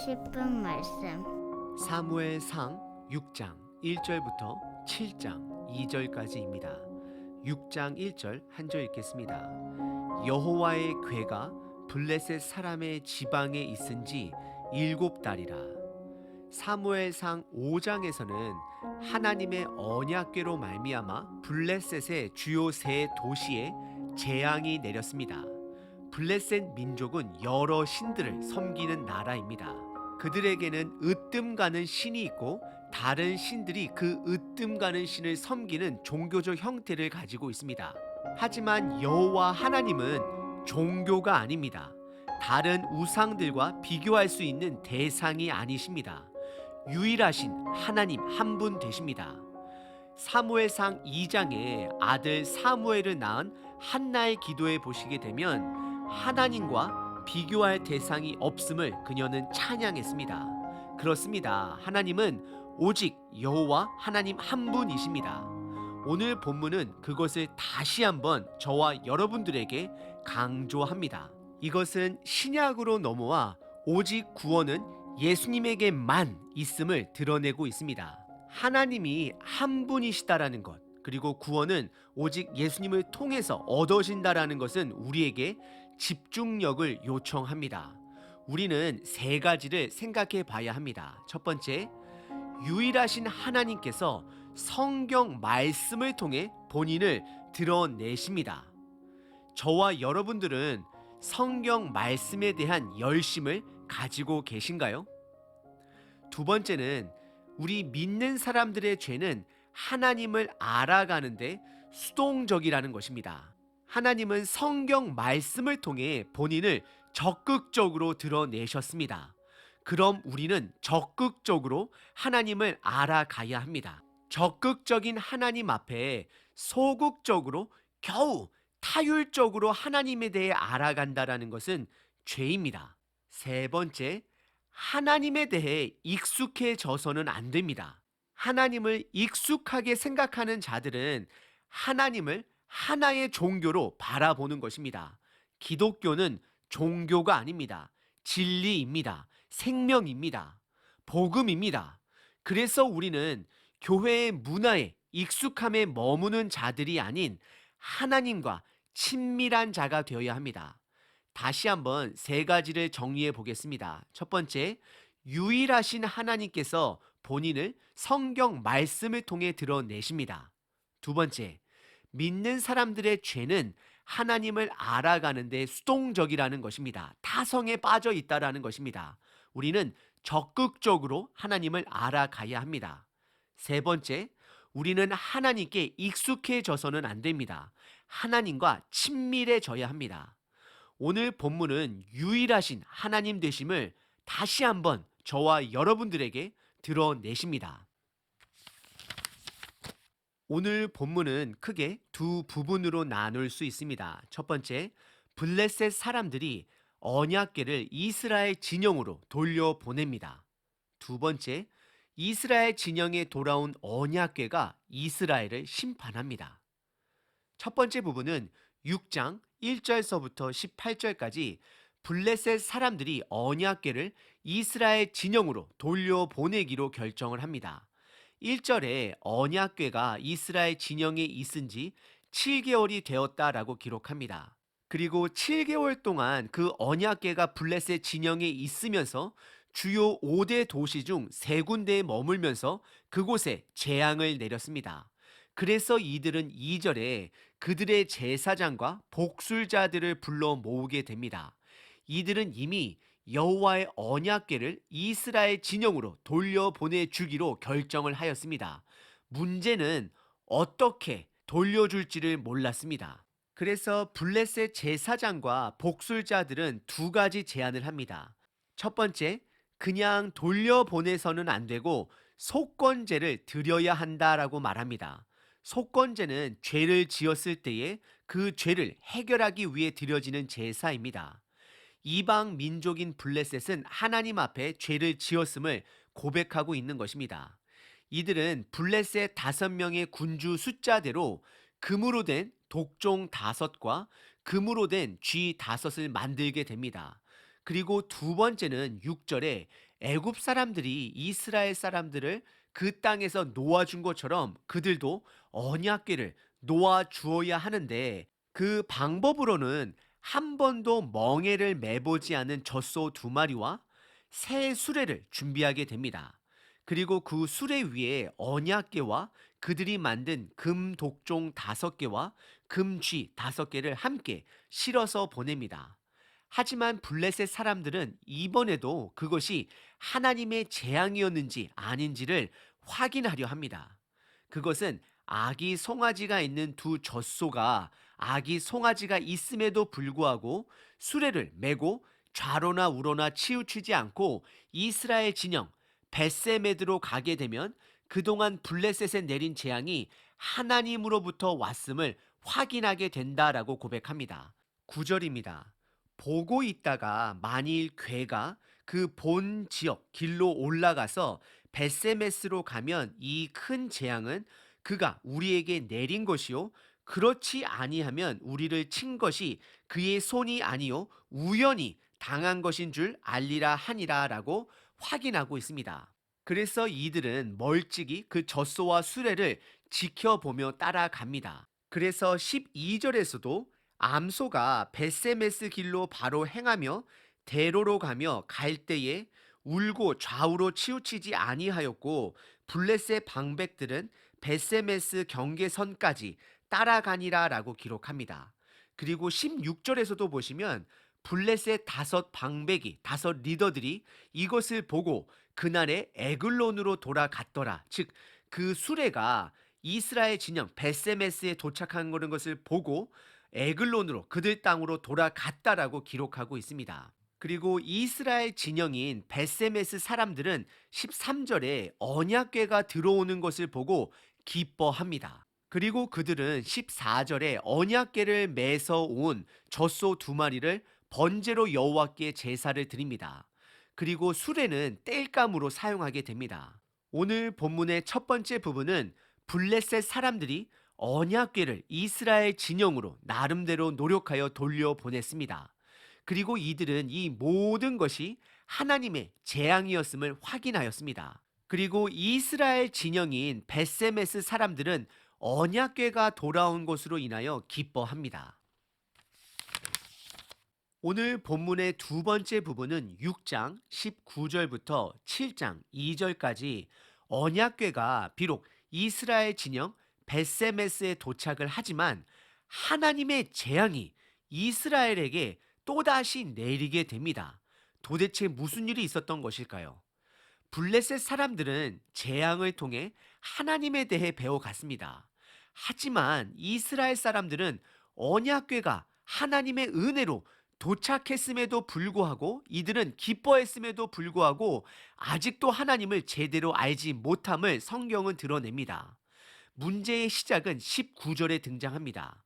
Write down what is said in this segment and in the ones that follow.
싶은 말씀. 사무엘상 6장 1절부터 7장 2절까지입니다. 6장 1절 한 절 읽겠습니다. 여호와의 궤가 블레셋 사람의 지방에 있은지 7달이라. 사무엘상 5장에서는 하나님의 언약궤로 말미암아 블레셋의 주요 세 도시에 재앙이 내렸습니다. 블레셋 민족은 여러 신들을 섬기는 나라입니다. 그들에게는 으뜸가는 신이 있고 다른 신들이 그 으뜸가는 신을 섬기는 종교적 형태를 가지고 있습니다. 하지만 여호와 하나님은 종교가 아닙니다. 다른 우상들과 비교할 수 있는 대상이 아니십니다. 유일하신 하나님 한 분 되십니다. 사무엘상 2장에 아들 사무엘을 낳은 한나의 기도에 보시게 되면 하나님과 비교할 대상이 없음을 그녀는 찬양했습니다. 그렇습니다. 하나님은 오직 여호와 하나님 한 분이십니다. 오늘 본문은 그것을 다시 한번 저와 여러분들에게 강조합니다. 이것은 신약으로 넘어와 오직 구원은 예수님에게만 있음을 드러내고 있습니다. 하나님이 한 분이시다라는 것, 그리고 구원은 오직 예수님을 통해서 얻어진다라는 것은 우리에게 집중력을 요청합니다. 우리는 세 가지를 생각해 봐야 합니다. 첫 번째, 유일하신 하나님께서 성경 말씀을 통해 본인을 드러내십니다. 저와 여러분들은 성경 말씀에 대한 열심을 가지고 계신가요? 두 번째는 우리 믿는 사람들의 죄는 하나님을 알아가는데 수동적이라는 것입니다. 하나님은 성경 말씀을 통해 본인을 적극적으로 드러내셨습니다. 그럼 우리는 적극적으로 하나님을 알아가야 합니다. 적극적인 하나님 앞에 소극적으로 겨우 타율적으로 하나님에 대해 알아간다라는 것은 죄입니다. 세 번째, 하나님에 대해 익숙해져서는 안 됩니다. 하나님을 익숙하게 생각하는 자들은 하나님을 하나의 종교로 바라보는 것입니다. 기독교는 종교가 아닙니다. 진리입니다. 생명입니다. 복음입니다. 그래서 우리는 교회의 문화에 익숙함에 머무는 자들이 아닌 하나님과 친밀한 자가 되어야 합니다. 다시 한번 세 가지를 정리해 보겠습니다. 첫 번째, 유일하신 하나님께서 본인을 성경 말씀을 통해 드러내십니다. 두 번째, 믿는 사람들의 죄는 하나님을 알아가는데 수동적이라는 것입니다. 타성에 빠져 있다라는 것입니다. 우리는 적극적으로 하나님을 알아가야 합니다. 세 번째, 우리는 하나님께 익숙해져서는 안 됩니다. 하나님과 친밀해져야 합니다. 오늘 본문은 유일하신 하나님 되심을 다시 한번 저와 여러분들에게 드러내십니다. 오늘 본문은 크게 두 부분으로 나눌 수 있습니다. 첫 번째, 블레셋 사람들이 언약궤를 이스라엘 진영으로 돌려보냅니다. 두 번째, 이스라엘 진영에 돌아온 언약궤가 이스라엘을 심판합니다. 첫 번째 부분은 6장 1절서부터 18절까지 블레셋 사람들이 언약궤를 이스라엘 진영으로 돌려보내기로 결정을 합니다. 1절에 언약궤가 이스라엘 진영에 있은 지 7개월이 되었다라고 기록합니다. 그리고 7개월 동안 그 언약궤가 블레셋 진영에 있으면서 주요 5대 도시 중 3군데에 머물면서 그곳에 재앙을 내렸습니다. 그래서 이들은 2절에 그들의 제사장과 복술자들을 불러 모으게 됩니다. 이들은 이미 여호와의 언약궤를 이스라엘 진영으로 돌려보내 주기로 결정을 하였습니다. 문제는 어떻게 돌려줄지를 몰랐습니다. 그래서 블레셋 제사장과 복술자들은 두 가지 제안을 합니다. 첫 번째, 그냥 돌려보내서는 안 되고 속건제를 드려야 한다라고 말합니다. 속건제는 죄를 지었을 때에 그 죄를 해결하기 위해 드려지는 제사입니다. 이방 민족인 블레셋은 하나님 앞에 죄를 지었음을 고백하고 있는 것입니다. 이들은 블레셋 5명의 군주 숫자대로 금으로 된 독종 5과 금으로 된 쥐 5을 만들게 됩니다. 그리고 두 번째는 6절에 애굽 사람들이 이스라엘 사람들을 그 땅에서 놓아준 것처럼 그들도 언약궤를 놓아 주어야 하는데 그 방법으로는 한 번도 멍에를 매보지 않은 젖소 두 마리와 새 수레를 준비하게 됩니다. 그리고 그 수레 위에 언약궤와 그들이 만든 금 독종 5개와 금쥐 5개를 함께 실어서 보냅니다. 하지만 블레셋 사람들은 이번에도 그것이 하나님의 재앙이었는지 아닌지를 확인하려 합니다. 그것은 아기 송아지가 있는 두 젖소가 아기 송아지가 있음에도 불구하고 수레를 메고 좌로나 우로나 치우치지 않고 이스라엘 진영 벳세메드로 가게 되면 그동안 블레셋에 내린 재앙이 하나님으로부터 왔음을 확인하게 된다라고 고백합니다. 9절입니다. 보고 있다가 만일 괴가 그 본 지역 길로 올라가서 벳세메스로 가면 이 큰 재앙은 그가 우리에게 내린 것이요 그렇지 아니하면 우리를 친 것이 그의 손이 아니요 우연히 당한 것인 줄 알리라 하니라라고 확인하고 있습니다. 그래서 이들은 멀찍이 그 젖소와 수레를 지켜보며 따라갑니다. 그래서 12절에서도 암소가 벳세메스 길로 바로 행하며 대로로 가며 갈 때에 울고 좌우로 치우치지 아니하였고 블레셋 방백들은 벳세메스 경계선까지 따라가니라라고 기록합니다. 그리고 16절에서도 보시면 블레셋 5방백이 5 리더들이 이것을 보고 그날에 에글론으로 돌아갔더라. 즉 그 수레가 이스라엘 진영 벳세메스에 도착한 그런 것을 보고 에글론으로 그들 땅으로 돌아갔다라고 기록하고 있습니다. 그리고 이스라엘 진영인 벳세메스 사람들은 13절에 언약궤가 들어오는 것을 보고 기뻐합니다. 그리고 그들은 14절에 언약궤를 매서 온 젖소 2마리를 번제로 여호와께 제사를 드립니다. 그리고 수레는 땔감으로 사용하게 됩니다. 오늘 본문의 첫 번째 부분은 블레셋 사람들이 언약궤를 이스라엘 진영으로 나름대로 노력하여 돌려보냈습니다. 그리고 이들은 이 모든 것이 하나님의 재앙이었음을 확인하였습니다. 그리고 이스라엘 진영인 벳세메스 사람들은 언약궤가 돌아온 것으로 인하여 기뻐합니다. 오늘 본문의 두 번째 부분은 6장 19절부터 7장 2절까지 언약궤가 비록 이스라엘 진영 벳세메스에 도착을 하지만 하나님의 재앙이 이스라엘에게 또다시 내리게 됩니다. 도대체 무슨 일이 있었던 것일까요? 블레셋 사람들은 재앙을 통해 하나님에 대해 배워갔습니다. 하지만 이스라엘 사람들은 언약궤가 하나님의 은혜로 도착했음에도 불구하고 이들은 기뻐했음에도 불구하고 아직도 하나님을 제대로 알지 못함을 성경은 드러냅니다. 문제의 시작은 19절에 등장합니다.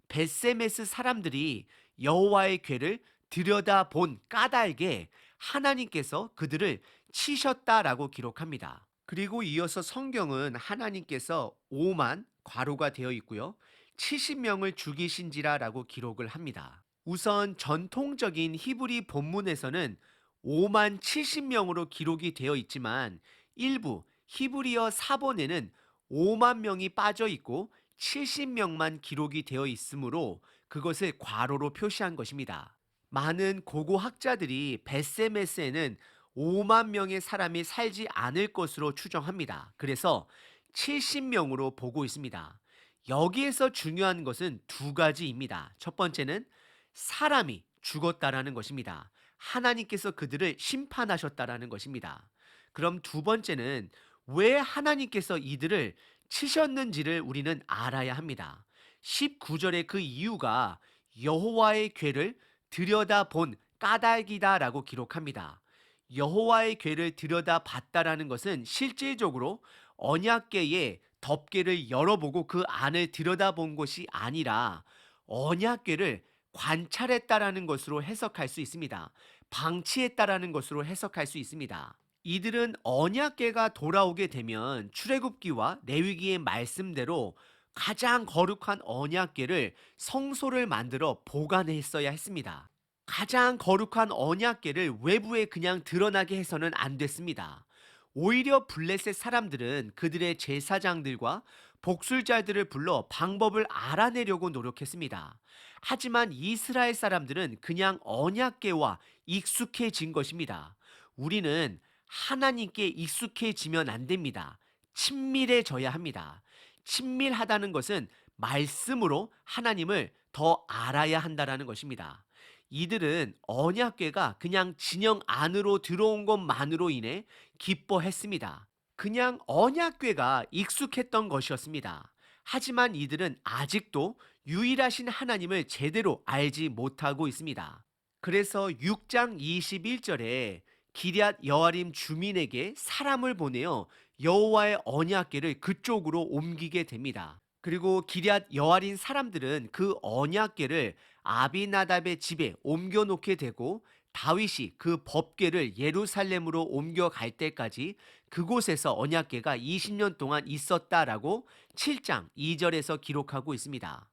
벳세메스 사람들이 여호와의 궤를 들여다본 까닭에 하나님께서 그들을 치셨다라고 기록합니다. 그리고 이어서 성경은 하나님께서 5만 괄호가 되어 있고요. 70명을 죽이신지라라고 기록을 합니다. 우선 전통적인 히브리 본문에서는 5만 70명으로 기록이 되어 있지만 일부 히브리어 사본에는 5만 명이 빠져 있고 70명만 기록이 되어 있으므로 그것을 괄호로 표시한 것입니다. 많은 고고 학자들이 벳세메스에는 5만 명의 사람이 살지 않을 것으로 추정합니다. 그래서 70명으로 보고 있습니다. 여기에서 중요한 것은 두 가지입니다. 첫 번째는 사람이 죽었다라는 것입니다. 하나님께서 그들을 심판하셨다라는 것입니다. 그럼 두 번째는 왜 하나님께서 이들을 치셨는지를 우리는 알아야 합니다. 19절의 그 이유가 여호와의 궤를 들여다본 까닭이다라고 기록합니다. 여호와의 궤를 들여다봤다라는 것은 실질적으로 언약궤의 덮개를 열어보고 그 안을 들여다본 것이 아니라 언약궤를 관찰했다라는 것으로 해석할 수 있습니다. 방치했다라는 것으로 해석할 수 있습니다. 이들은 언약궤가 돌아오게 되면 출애굽기와 레위기의 말씀대로 가장 거룩한 언약궤를 성소를 만들어 보관했어야 했습니다. 가장 거룩한 언약궤를 외부에 그냥 드러나게 해서는 안 됐습니다. 오히려 블레셋 사람들은 그들의 제사장들과 복술자들을 불러 방법을 알아내려고 노력했습니다. 하지만 이스라엘 사람들은 그냥 언약궤와 익숙해진 것입니다. 우리는 하나님께 익숙해지면 안 됩니다. 친밀해져야 합니다. 친밀하다는 것은 말씀으로 하나님을 더 알아야 한다라는 것입니다. 이들은 언약궤가 그냥 진영 안으로 들어온 것만으로 인해 기뻐했습니다. 그냥 언약궤가 익숙했던 것이었습니다. 하지만 이들은 아직도 유일하신 하나님을 제대로 알지 못하고 있습니다. 그래서 6장 21절에 기럇 여아림 주민에게 사람을 보내어 여호와의 언약궤를 그쪽으로 옮기게 됩니다. 그리고 기럇 여아린 사람들은 그 언약궤를 아비나답의 집에 옮겨 놓게 되고 다윗이 그 법궤를 예루살렘으로 옮겨갈 때까지 그곳에서 언약궤가 20년 동안 있었다라고 7장 2절에서 기록하고 있습니다.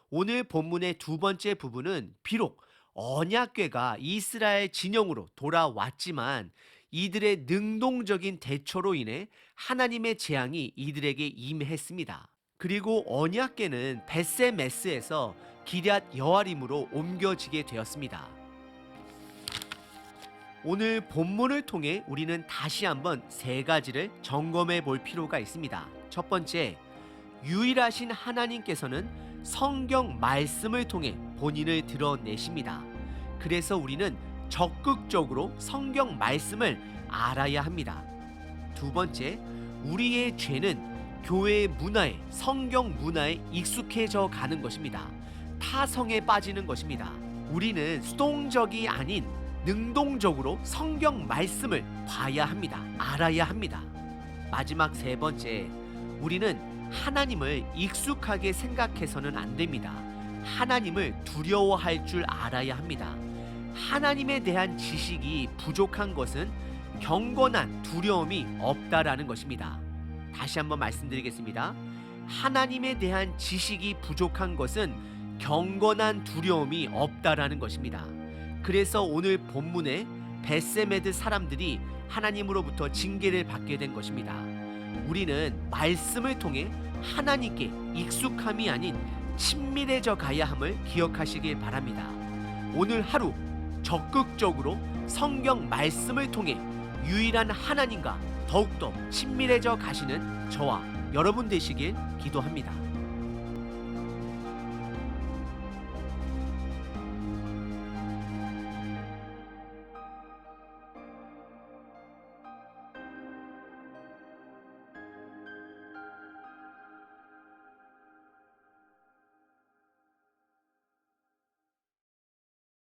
오늘 본문의 두 번째 부분은 비록 언약궤가 이스라엘 진영으로 돌아왔지만 이들의 능동적인 대처로 인해 하나님의 재앙이 이들에게 임했습니다. 그리고 언약궤는 벳세메스에서 기럇 여아림으로 옮겨지게 되었습니다. 오늘 본문을 통해 우리는 다시 한번 세 가지를 점검해 볼 필요가 있습니다. 첫 번째, 유일하신 하나님께서는 성경 말씀을 통해 본인을 드러내십니다. 그래서 우리는 적극적으로 성경 말씀을 알아야 합니다. 두 번째, 우리의 죄는 교회의 문화에, 성경 문화에 익숙해져 가는 것입니다. 타성에 빠지는 것입니다. 우리는 수동적이 아닌 능동적으로 성경 말씀을 봐야 합니다. 알아야 합니다. 마지막 세 번째, 우리는 하나님을 익숙하게 생각해서는 안 됩니다. 하나님을 두려워할 줄 알아야 합니다. 하나님에 대한 지식이 부족한 것은 경건한 두려움이 없다라는 것입니다. 다시 한번 말씀드리겠습니다. 하나님에 대한 지식이 부족한 것은 경건한 두려움이 없다라는 것입니다. 그래서 오늘 본문에 벳세메드 사람들이 하나님으로부터 징계를 받게 된 것입니다. 우리는 말씀을 통해 하나님께 익숙함이 아닌 친밀해져 가야 함을 기억하시길 바랍니다. 오늘 하루 적극적으로 성경 말씀을 통해 유일한 하나님과 더욱더 친밀해져 가시는 저와 여러분 되시길 기도합니다.